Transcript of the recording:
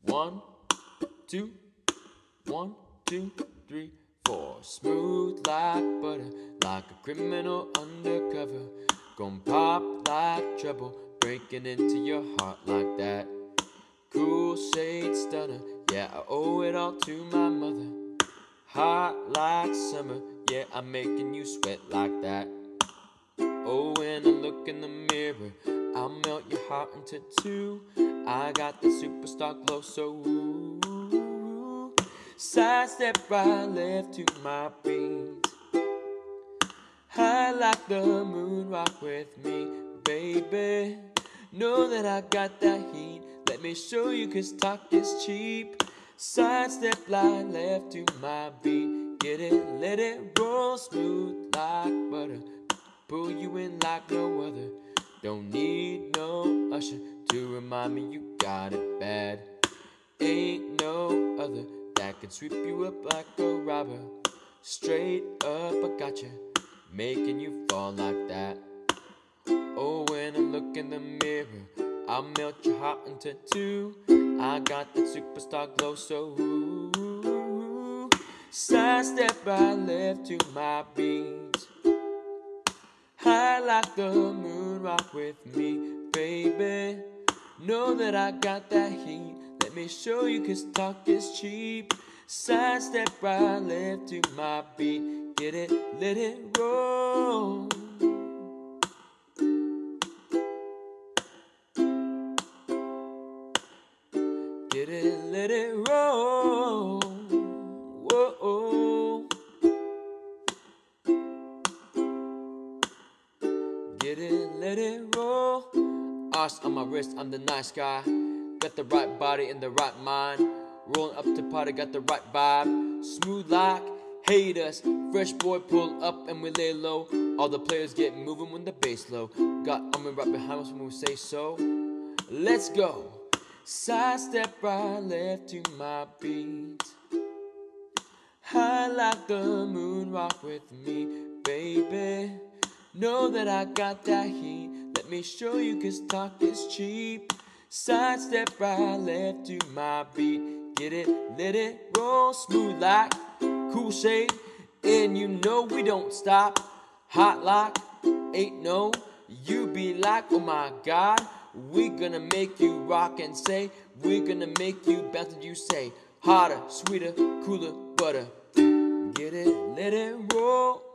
1, 2, 1, 2, 3, 4. Smooth like butter, like a criminal undercover. Gon' pop like trouble, breaking into your heart like that. Cool shade stunner, yeah, I owe it all to my mother. Hot like summer, yeah, I'm making you sweat like that. Oh, when I look in the mirror, I'll melt your heart into two. I got the superstar glow, so ooh. Side step right, left to my beat. High like the moon, rock with me, baby. Know that I got that heat. Let me show you, cause talk is cheap. Side step right, left to my beat. Get it, let it roll, smooth like butter. Pull you in like no other. Don't need no usher to remind me you got it bad. Ain't no other that can sweep you up like a robber. Straight up, I gotcha, making you fall like that. Oh, when I look in the mirror, I'll melt your heart into two. I got that superstar glow, so ooh. Side step right, left to my beat. High like the moon, rock with me, baby. Know that I got that heat. Let me show you, cause talk is cheap. Side step right, left to my beat. Get it, let it roll. Get it, let it roll. Whoa. Get it, let it roll. Ice on my wrist, I'm the nice guy. Got the right body and the right mind. Rolling up to party, got the right vibe. Smooth like haters. Fresh boy pull up and we lay low. All the players get moving when the bass low. Got army right behind us when we say so. Let's go. Side step right, left to my beat. High like the moon, rock with me, baby. Know that I got that heat. Let me show you, cause talk is cheap. Side step right, left to my beat. Get it, let it roll. Smooth like cool shade, and you know we don't stop. Hot like ain't no. You be like, oh my God. We gonna make you rock and say. We gonna make you bounce and you say. Hotter, sweeter, cooler, butter. Get it, let it roll.